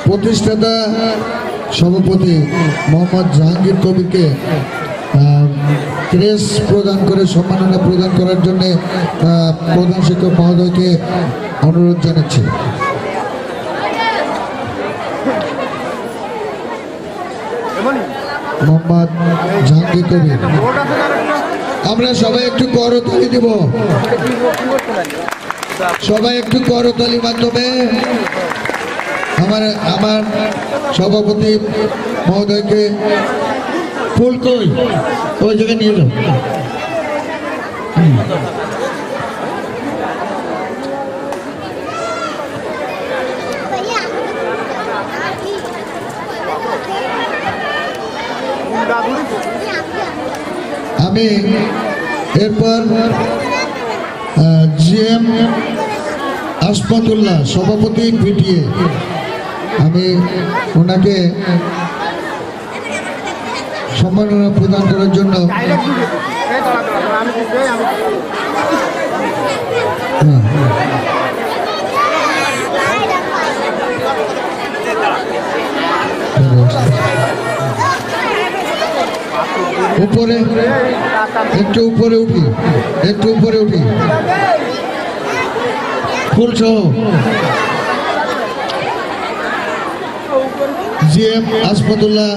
প্রতিষ্ঠাতা সভাপতি মোহাম্মদ জাহাঙ্গীর কবিরকে ক্রেস প্রদান করে সম্মাননা প্রদান করার জন্য প্রধান শিক্ষক মহোদয়কে অনুরোধ জানাচ্ছি। মোহাম্মদ জাহাঙ্গীর কবির, আমরা সবাই একটু করতালি দিব, সবাই একটু করতালি মাধ্যমে আমার সভাপতি মহোদয়কে ফুল কই ওই জায়গায় নিয়ে যাও। আমি এরপর জিএম আসমতুল্লাহ সভাপতি পিটিএ, আমি ওনাকে সম্মাননা প্রদান করার জন্য উপরে একটু উপরে উঠি, একটু উপরে উঠি ফুল সহ জিএম আসমতুল্লাহ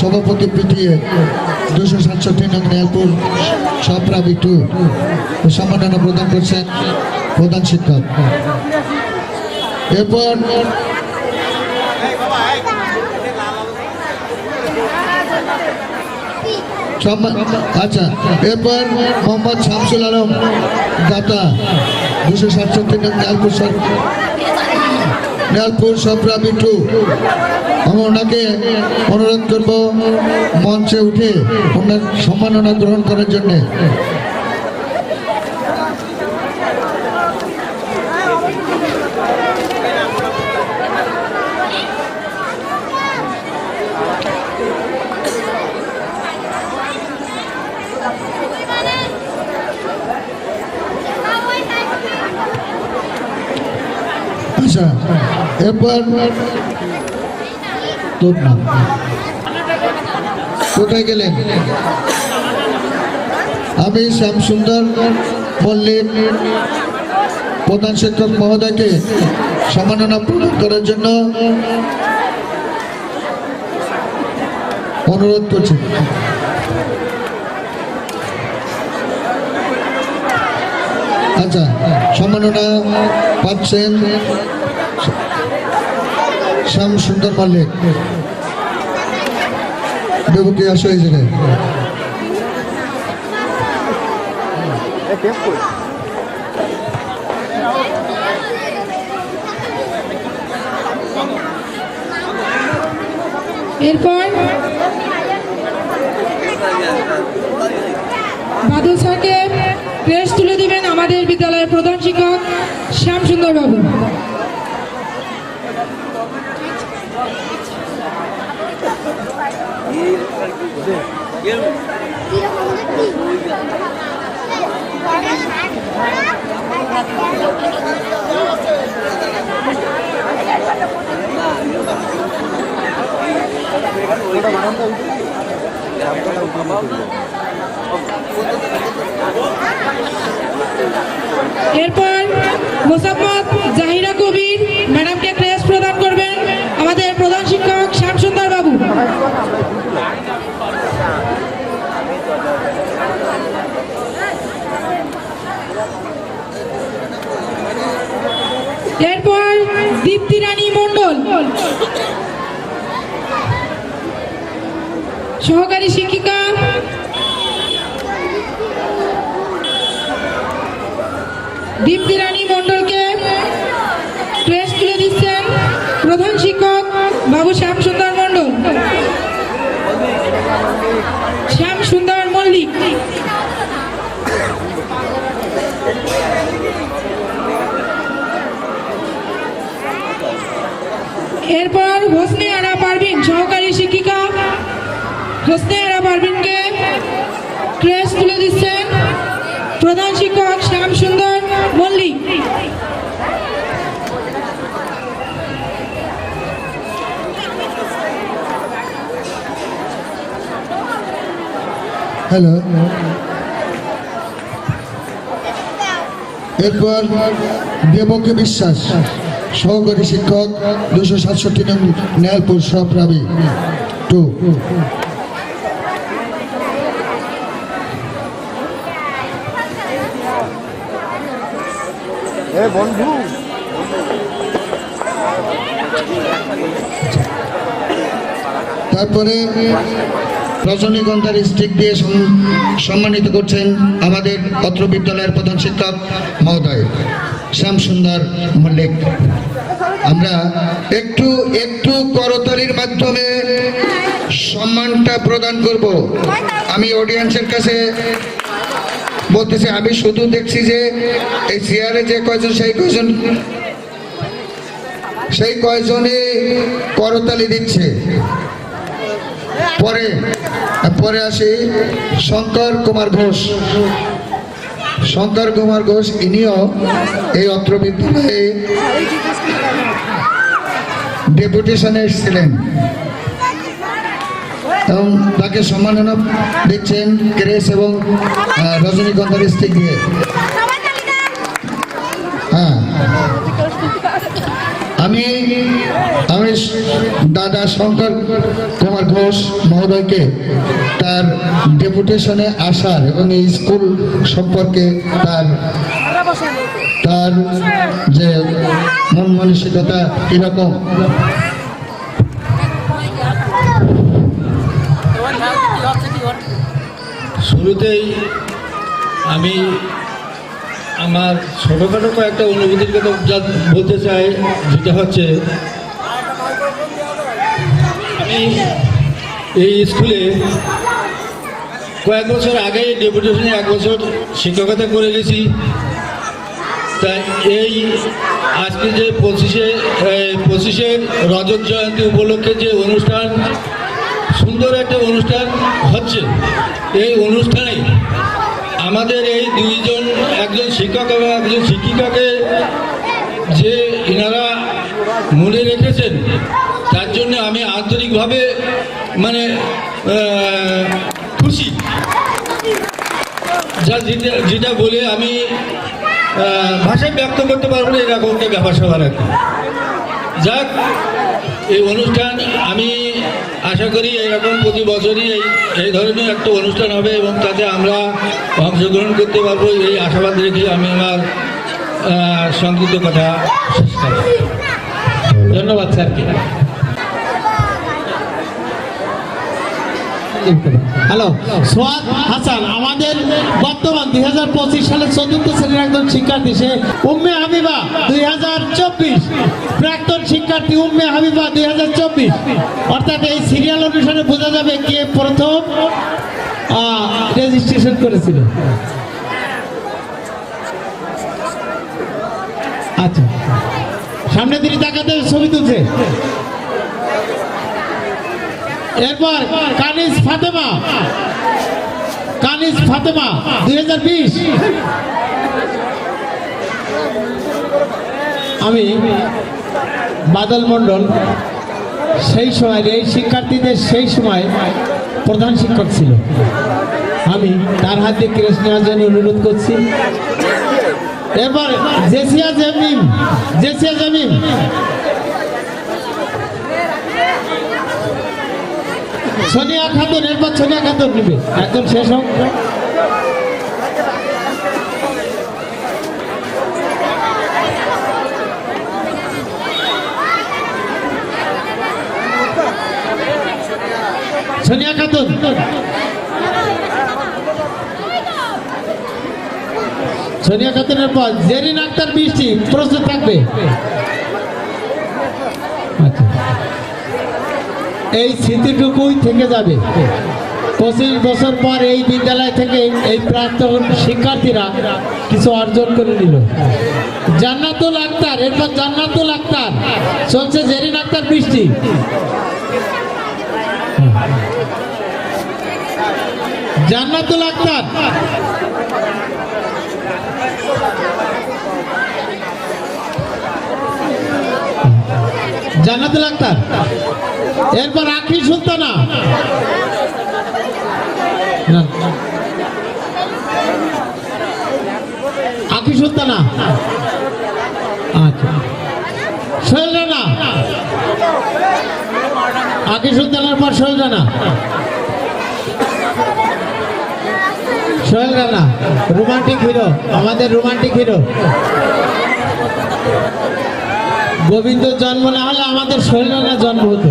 সভাপতি পিটিএ 267 নং নেয়ালপুর সপ্রাবি 2 সম্মাননা প্রদান করছেন প্রধান শিক্ষক। এরপর আচ্ছা, এরপর মোহাম্মদ শামসুল আলম দাতা 267 নং নেয়ালপুর সপ্রাবি 2, আমি ওনাকে অনুরোধ করব মঞ্চে উঠে ওনার সম্মাননা গ্রহণ করার জন্যে। আচ্ছা, এরপর তোর নাম কোথায় গেলেন? আমি শ্যামসুন্দর মল্লিক প্রধান শিক্ষক মহোদয়কে সম্মাননা প্রদান করার জন্য অনুরোধ করছি। আচ্ছা, সম্মাননা পাচ্ছেন শ্যামসুন্দর মল্লিক। দেবকে আসো এই জায়গায়। এরপর বাদল স্যারকে ক্রেস তুলে দিবেন আমাদের বিদ্যালয়ের প্রধান শিক্ষক শ্যামসুন্দর বাবু। এরপর মোসাম্মদ জাহিরা কবির ম্যাডামকে ক্রেস প্রদান করবেন আমাদের প্রধান শিক্ষক শ্যামসুন্দর বাবু। এরপর দীপ্তি রানী মণ্ডল সহকারী শিক্ষিকা, দীপ্তি রানী মণ্ডলকে ক্রেস তুলে দিচ্ছেন প্রধান শিক্ষক বাবু শ্যামসুন্দর মণ্ডল, শ্যামসুন্দর মল্লিক। এরপর হোসনে আরা পারভিন সহকারী শিক্ষিকা, হোসনে আরা পারভিনকে ক্রেস তুলে দিচ্ছেন প্রধান শিক্ষক শ্যামসুন্দর মল্লিক। হ্যালো। এরপর দেবকী বিশ্বাস, সহকারী শিক্ষক, 267 নং নেয়ালপুর সপ্রাবী 2। বন্ধু তারপরে রজনীগন্ধার স্টিক দিয়ে সম্মানিত করছেন আমাদের অত্র বিদ্যালয়ের প্রধান শিক্ষক মহোদয় শ্যামসুন্দর মল্লিক। আমরা একটু একটু করতালির মাধ্যমে সম্মানটা প্রদান করব। আমি অডিয়েন্সের কাছে বলতেছি, আমি শুধু দেখছি যে এই চেয়ারে যে কয়জন সেই কয়জনই করতালি দিচ্ছে। পরে আসি শঙ্কর কুমার ঘোষ। শঙ্কর কুমার ঘোষ ইনিও এই অত্র বিদ্যালয়ে ডেপুটেশনে এসেছিলেন এবং তাকে সম্মাননা দিচ্ছেন ক্রেস এবং রজনীগন্ধার স্টিক দিয়ে। হ্যাঁ, আমি দাদা শঙ্কর কুমার ঘোষ মহোদয়কে তার ডেপুটেশনে আসার এবং এই স্কুল সম্পর্কে তার যে মন মানসিকতা এরকম, শুরুতেই আমি আমার ছোটোখাটো কয়েকটা অনুভূতির কথা বলতে চাই। যেটা হচ্ছে, আমি এই স্কুলে কয়েক বছর আগে ডেপুটেশনে 1 বছর শিক্ষকতা করে গেছি। তাই এই আজকে যে 25শে রজত জয়ন্তী উপলক্ষে যে অনুষ্ঠান, সুন্দর একটা অনুষ্ঠান হচ্ছে, এই অনুষ্ঠানে আমাদের এই দুইজন, একজন শিক্ষক এবং একজন শিক্ষিকাকে যে এনারা মনে রেখেছেন, তার জন্য আমি আন্তরিকভাবে খুশি। যেটা বলে আমি ভাষায় ব্যক্ত করতে পারবো না, এরকম একটা ব্যাপার স্যাপার আর কি। যাক, এই অনুষ্ঠান আমি আশা করি এরকম প্রতি বছরই এই ধরনের একটা অনুষ্ঠান হবে এবং তাতে আমরা অংশগ্রহণ করতে পারবো, এই আশাবাদ রেখে আমি আমার সংক্ষিপ্ত কথা শেষ করব। ধন্যবাদ স্যারকে। হ্যালো, সোয়াদ হাসান আমাদের বর্তমান 2025 সালের 4th শ্রেণীর একজন শিক্ষার্থী। সে উম্মে হাবিবা 2024, প্রাক্তন শিক্ষার্থী উম্মে হাবিবা 2024। অর্থাৎ এই সিরিয়াল অনুসারে বোঝা যাবে কে প্রথম রেজিস্ট্রেশন করেছিল। আচ্ছা, সামনে দিকে তাকাতে ছবি তুলছে। এরপর কানিজ ফাতেমা 2020। আমি বাদল মণ্ডল সেই সময় এই শিক্ষার্থীদের সেই সময় প্রধান শিক্ষক ছিল। আমি তার হাত দিয়ে ক্রেস নেওয়ার জন্য অনুরোধ করছি। এরপর জেসিয়া জামিম সোনিয়া খাতুন। এরপর সোনিয়া খাতুন নিবে একদম শেষ হোক। সোনিয়া খাতুন। সোনিয়া খাতুনের পর জেরিন আক্তার বৃষ্টি প্রস্তুত থাকবে। আচ্ছা, এই স্মৃতিটুকুই থেকে যাবে। 25 বছর পর এই বিদ্যালয় থেকে এই প্রাক্তন শিক্ষার্থীরা কিছু অর্জন করে নিল। জান্নাতুল আক্তার, এরপর জান্নাতুল আক্তার চলছে জেরিন আক্তার বৃষ্টি। জান্নাতুল আক্তার, জান্নাতুল আক্তার। এরপর আখি সুলতানা না আকি সুলতানা, আচ্ছা সোহেল রানা, আকি সুলতানার পর সোহেল রানা, সোহেল রানা রোমান্টিক হিরো, আমাদের রোমান্টিক হিরো। গোবিন্দর জন্ম না হলে আমাদের সোহেল রানার জন্ম হতো।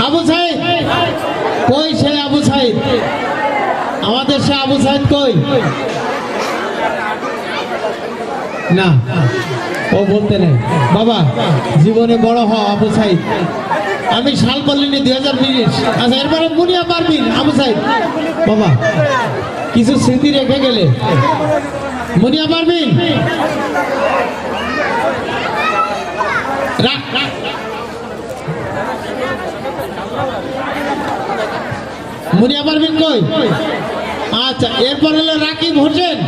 আবু সাইদ কই? সে আবু সাইদ, আমাদের সে আবু সাইদ কই? না, ও বলতে নেই। বাবা জীবনে বড় হ আবু সাইদ। আমি সাল বললিনি 2020। আচ্ছা এরপরে মুনিয়া পারবিন আবু সাইদ। বাবা কিছু স্মৃতি রেখে গেলে মুনিয়া পারবিন রাখ রাখ। মুনিয়া পারবিন কই? আচ্ছা এরপর হলো রাকিব হোসেন।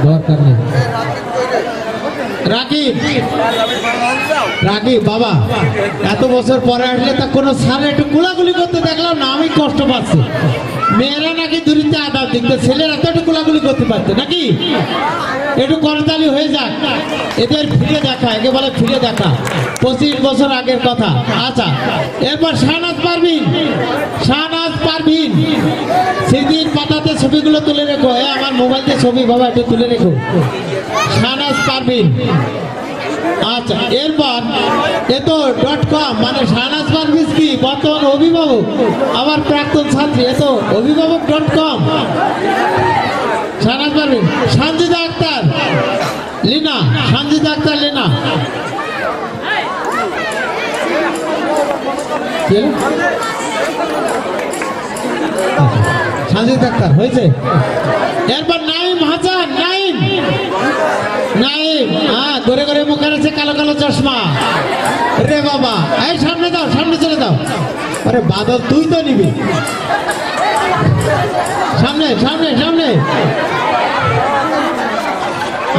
দরকার নেই। রাকিব, রাকিব বাবা এত বছর পরে আসলে তা কোনো স্যার একটু কোলাগুলি করতে দেখলাম না, আমি কষ্ট পাচ্ছি। মেয়েরা নাকি দূরিতে আদার দিকতে, ছেলেরা তো একটু কোলাগুলি করতে পারছে নাকি? একটু করতালি হয়ে যাক, এদের ফিরে দেখা, একে বলে ফিরে দেখা, 25 বছর আগের কথা। আচ্ছা এরপর শাহনাজ পারভিন, শাহনাজ পারভিন স্মৃতির পাতাতে ছবিগুলো তুলে রেখো। আমার মোবাইলতে ছবি বাবা একটু তুলে রেখো। শাহনাজ পারভিন। আচ্ছা এরপর এতো.com মানে শাহনাজ পারভিন কি বর্তমান অভিভাবক, আবার প্রাক্তন ছাত্রী, এতো অভিভাবক.com। শাহনাজ পারভিন। সঞ্জিদা আক্তার লিনা, সঞ্জিদা আক্তার লিনা। সঞ্জিদা আক্তার হয়েছে। এরপর নাইম হাসান, নাইম, নাইম হ্যাঁ ঘরে ঘরে মুখে আছে কালো কালো চশমা। রে বাবা এই সামনে দাও, সামনে চলে দাও। আরে বাদল তুই তো নিবি, সামনে সামনে সামনে।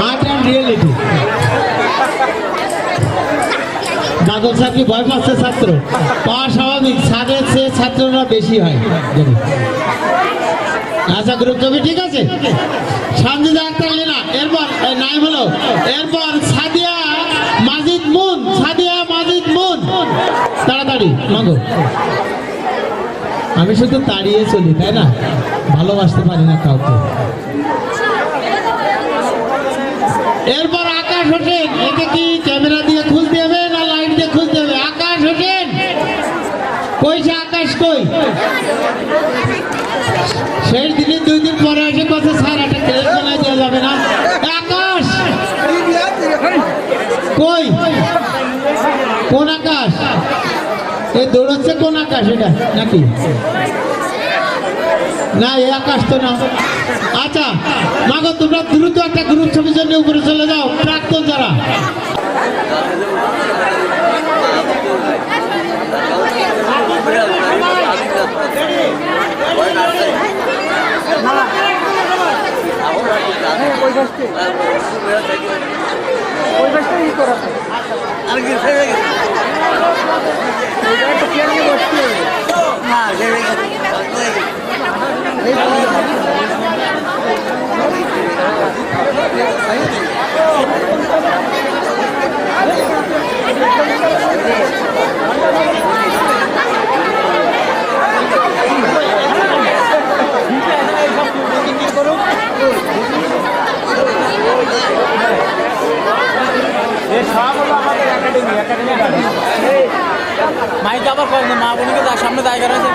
Art and reality. Badal sir কি ভয় পাচ্ছে ছাত্র? পাওয়া স্বাভাবিক, স্যারের চেয়ে ছাত্ররা বেশি হয়। আচ্ছা গ্রুপ ছবি ঠিক আছে। সঞ্জিদা আক্তার লিনা। এরপর নাইম হলো। এরপর সাদিয়া মাজিদ মুন, সাদিয়া মাজিদ মুন। তাড়াতাড়ি মাগো, আমি শুধু তাড়িয়ে চলি তাই না, ভালোবাসতে পারি না কাউকে। এরপর আকাশ হোসেন। একে কি ক্যামেরা দিয়ে খুঁজতে হবে না লাইট দিয়ে খুঁজতে হবে? আকাশ হোসেন কই? সে আকাশ কই? সেই দিনে 2 দিন পরে এসে কথা স্যার একটা ক্রেজ বানাই দেওয়া যাবে না? আকাশ কই? কোন আকাশ? এ দৌড়াচ্ছে কোন আকাশ এটা নাকি? না এই আকাশ তো না। আচ্ছা মাগো তোমরা দ্রুত একটা গ্রুপ ছবির জন্য উপরে চলে যাও, প্রাক্তন যারা। মাইক আবার কম না, মা বোনকে সামনে জায়গা রয়েছে।